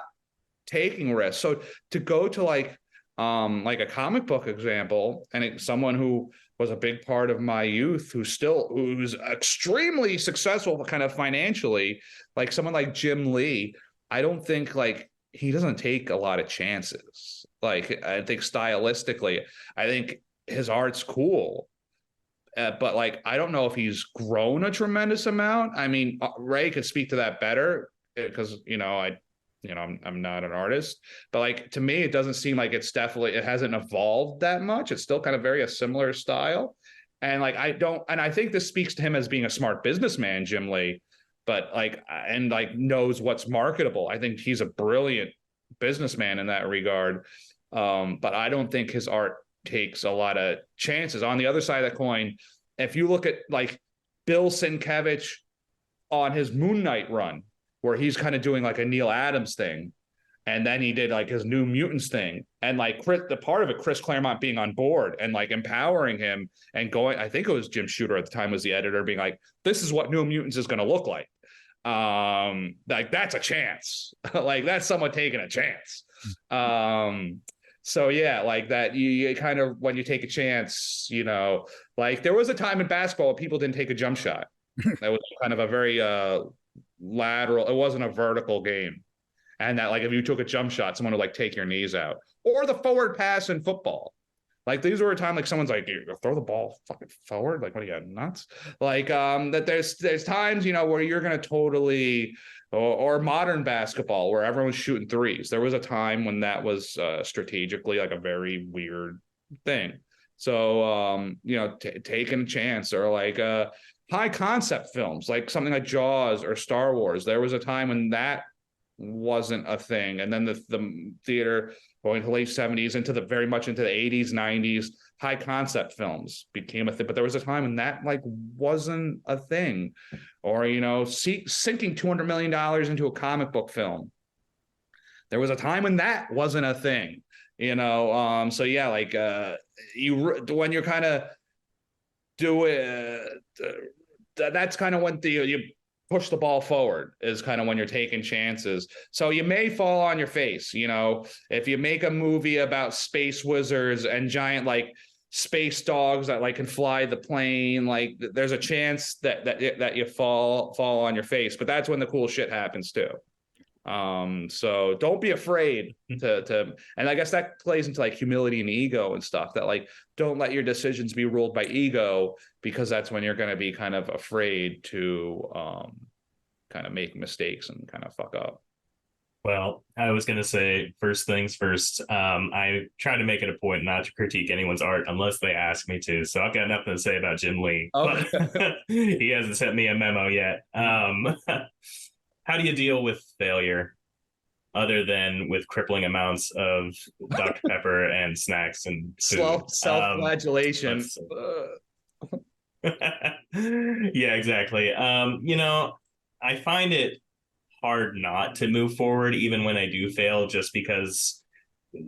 taking risks. So to go to like a comic book example, and someone who was a big part of my youth, who's extremely successful kind of financially, like someone like Jim Lee, I don't think like he doesn't take a lot of chances. Like I think stylistically, I think his art's cool. But like, I don't know if he's grown a tremendous amount. I mean, Ray could speak to that better because, I'm not an artist, but like, to me, it doesn't seem like it hasn't evolved that much. It's still kind of a similar style. And like, I think this speaks to him as being a smart businessman, Jim Lee, but like, and like knows what's marketable. I think he's a brilliant businessman in that regard. But I don't think his art takes a lot of chances. On the other side of the coin, if you look at like Bill Sienkiewicz on his Moon Knight run, where he's kind of doing like a Neil Adams thing, and then he did like his New Mutants thing, and like the part of it, Chris Claremont being on board and like empowering him and going, I think it was Jim Shooter at the time was the editor, being like, this is what New Mutants is going to look like. Like that's a chance. Like that's someone taking a chance. So yeah, like that you kind of, when you take a chance, like there was a time in basketball where people didn't take a jump shot. That was kind of a very lateral, it wasn't a vertical game. And that like if you took a jump shot, someone would like take your knees out. Or the forward pass in football. Like these were a time like someone's like, you throw the ball fucking forward, like what are you, nuts? Like that there's times, where you're gonna totally, or modern basketball where everyone's shooting threes. There was a time when that was strategically like a very weird thing. So taking a chance, or like high concept films, like something like Jaws or Star Wars. There was a time when that wasn't a thing, and then the theater going to late 70s into very much into the 80s, 90s, high concept films became a thing. But there was a time when that like wasn't a thing. Or, sinking $200 million into a comic book film. There was a time when that wasn't a thing, So yeah, like when you're kind of doing, that's kind of when you push the ball forward, is kind of when you're taking chances. So you may fall on your face, if you make a movie about space wizards and giant like space dogs that like can fly the plane, like there's a chance that you fall on your face, but that's when the cool shit happens too. So don't be afraid to and I guess that plays into like humility and ego and stuff, that like don't let your decisions be ruled by ego, because that's when you're going to be kind of afraid to kind of make mistakes and kind of fuck up. Well, I was going to say, first things first, I try to make it a point not to critique anyone's art unless they ask me to. So I've got nothing to say about Jim Lee, but Okay. he hasn't sent me a memo yet. How do you deal with failure other than with crippling amounts of Dr. Pepper and snacks and food? Self-flagellation. Let's yeah, exactly. I find it hard not to move forward even when I do fail, just because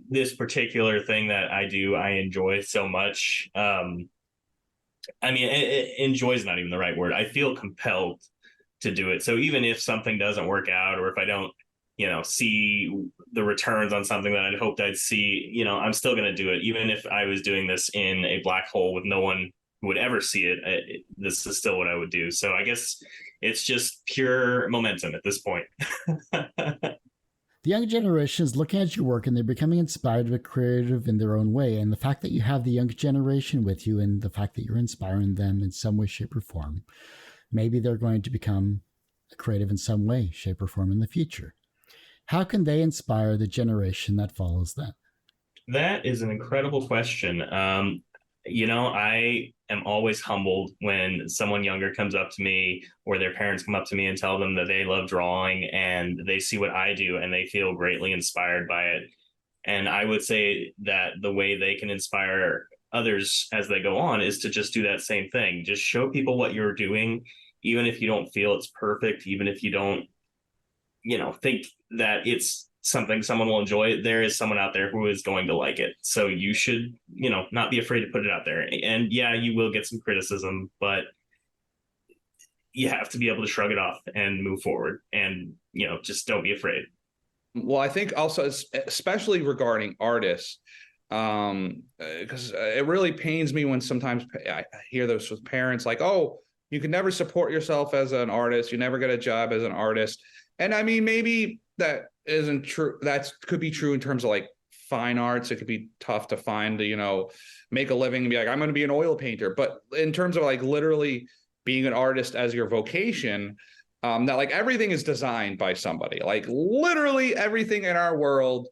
this particular thing that I do, I enjoy so much. Enjoy is not even the right word. I feel compelled to do it. So even if something doesn't work out, or if I don't, see the returns on something that I'd hoped I'd see, I'm still going to do it. Even if I was doing this in a black hole with no one who would ever see it, this is still what I would do. So I guess it's just pure momentum at this point. The young generation is looking at your work and they're becoming inspired to be creative in their own way. And the fact that you have the younger generation with you and the fact that you're inspiring them in some way, shape, or form, maybe they're going to become creative in some way, shape, or form in the future. How can they inspire the generation that follows them? That is an incredible question. I am always humbled when someone younger comes up to me or their parents come up to me and tell them that they love drawing and they see what I do and they feel greatly inspired by it. And I would say that the way they can inspire others as they go on is to just do that same thing. Just show people what you're doing, even if you don't feel it's perfect, even if you don't, think that it's something someone will enjoy. There is someone out there who is going to like it. So you should, not be afraid to put it out there. And yeah, you will get some criticism, but you have to be able to shrug it off and move forward and, just don't be afraid. Well, I think also, especially regarding artists, because it really pains me when sometimes I hear this with parents like, oh, you can never support yourself as an artist. You never get a job as an artist. And I mean, maybe that isn't true. That could be true in terms of like fine arts. It could be tough to find, make a living and be like, I'm going to be an oil painter. But in terms of like literally being an artist as your vocation, that like everything is designed by somebody. Like literally everything in our world,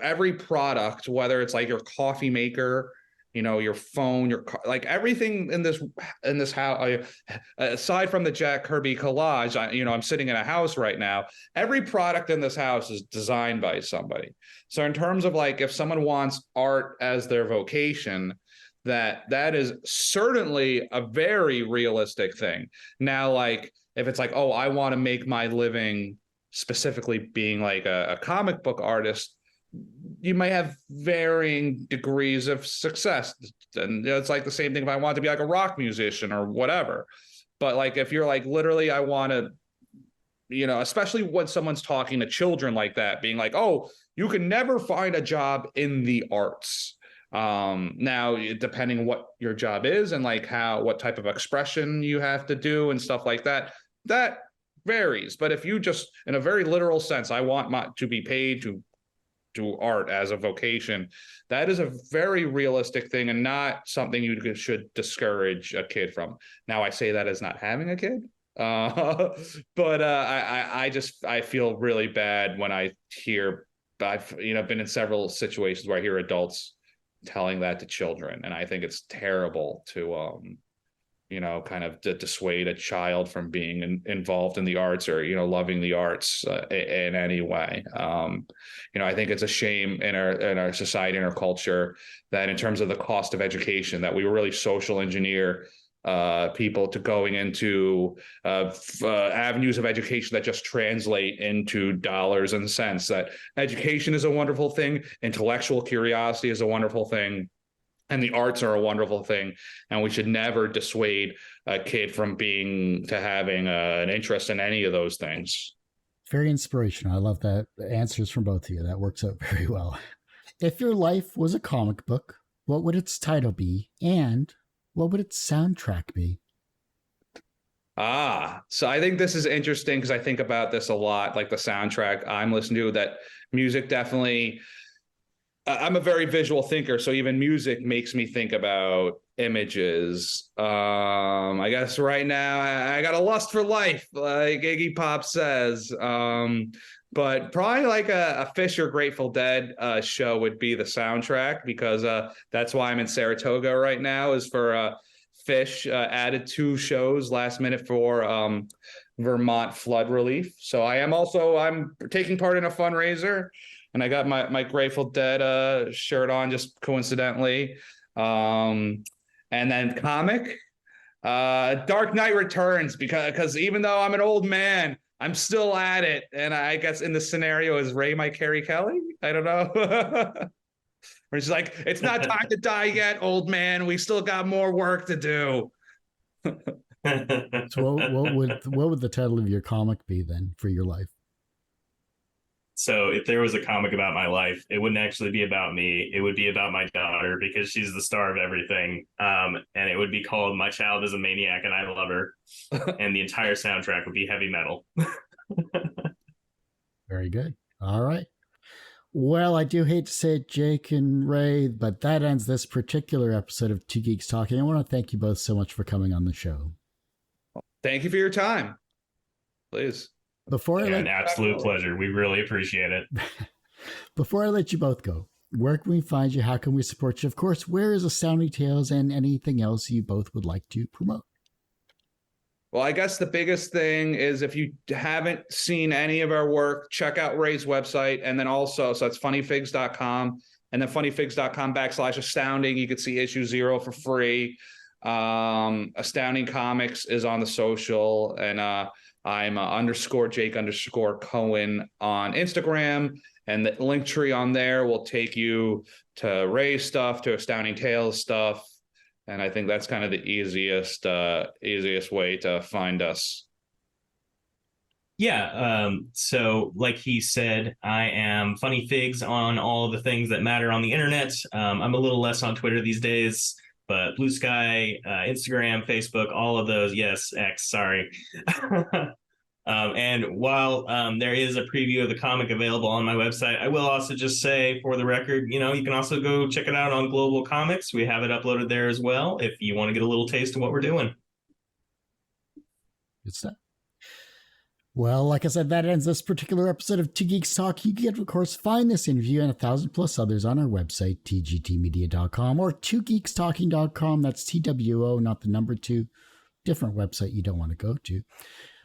every product, whether it's like your coffee maker, your phone, your car, like everything in this house, aside from the Jack Kirby collage, I'm sitting in a house right now. Every product in this house is designed by somebody. So in terms of like, if someone wants art as their vocation, that is certainly a very realistic thing. Now, like if it's like, oh, I want to make my living specifically being like a comic book artist, you might have varying degrees of success. And it's like the same thing if I want to be like a rock musician or whatever. But like if you're like literally I want to, especially when someone's talking to children like that, being like, oh, you can never find a job in the arts. Now, depending what your job is and like what type of expression you have to do and stuff like that, that varies. But if you just, in a very literal sense, I want to be paid to do art as a vocation, that is a very realistic thing and not something you should discourage a kid from. Now, I say that as not having a kid, but I feel really bad when I hear, I've been in several situations where I hear adults telling that to children, and I think it's terrible to kind of dissuade a child from being involved in the arts or, loving the arts in any way. I think it's a shame in our society and our culture that in terms of the cost of education, that we really social engineer people to going into avenues of education that just translate into dollars and cents. That education is a wonderful thing. Intellectual curiosity is a wonderful thing. And the arts are a wonderful thing, and we should never dissuade a kid from having an interest in any of those things. Very inspirational. I love that. Answers from both of you. That works out very well. If your life was a comic book, what would its title be, and what would its soundtrack be? So I think this is interesting because I think about this a lot, like the soundtrack I'm listening to, that music definitely. I'm a very visual thinker, so even music makes me think about images. I guess right now I got a lust for life, like Iggy Pop says. But probably like a Fish or Grateful Dead show would be the soundtrack, because that's why I'm in Saratoga right now, is for Fish added 2 shows last minute for Vermont flood relief. So I'm taking part in a fundraiser, and I got my Grateful Dead shirt on just coincidentally. And then comic, Dark Knight Returns, because even though I'm an old man, I'm still at it. And I guess in the scenario, is Ray my Carrie Kelly? I don't know. Where she's like, it's not time to die yet, old man. We still got more work to do. So what would the title of your comic be then for your life? So if there was a comic about my life, it wouldn't actually be about me. It would be about my daughter, because she's the star of everything. And it would be called My Child is a Maniac and I Love Her. And the entire soundtrack would be heavy metal. Very good. All right. Well, I do hate to say it, Jake and Ray, but that ends this particular episode of Two Geeks Talking. I want to thank you both so much for coming on the show. Thank you for your time. Please. An absolute pleasure. We really appreciate it. Before I let you both go, where can we find you? How can we support you? Of course, where is Astounding Tales and anything else you both would like to promote? Well, I guess the biggest thing is, if you haven't seen any of our work, check out Ray's website. And then also, so it's funnyfigs.com, and then funnyfigs.com/astounding. You can see issue 0 for free. Astounding Comics is on the social, and I'm _Jake_Cohen on Instagram, and the link tree on there will take you to Ray's stuff, to Astounding Tales stuff. And I think that's kind of the easiest way to find us. Yeah. So like he said, I am Funny Figs on all the things that matter on the internet. I'm a little less on Twitter these days, but Blue Sky, Instagram, Facebook, all of those. Yes, X, sorry. And while there is a preview of the comic available on my website, I will also just say, for the record, you can also go check it out on Global Comics. We have it uploaded there as well, if you want to get a little taste of what we're doing. Good stuff. Well, like I said, that ends this particular episode of Two Geeks Talk. You can, of course, find this interview and 1,000+ others on our website, tgtmedia.com, or twogeekstalking.com. That's TWO, not the number 2. Different website you don't want to go to.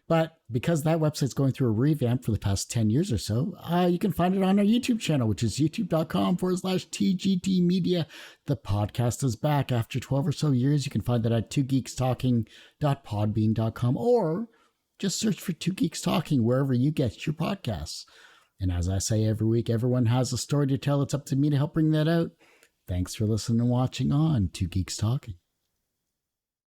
But because that website's going through a revamp for the past 10 years or so, you can find it on our YouTube channel, which is youtube.com/TGT Media. The podcast is back after 12 or so years. You can find that at twogeekstalking.podbean.com, or just search for Two Geeks Talking wherever you get your podcasts. And as I say every week, everyone has a story to tell. It's up to me to help bring that out. Thanks for listening and watching on Two Geeks Talking.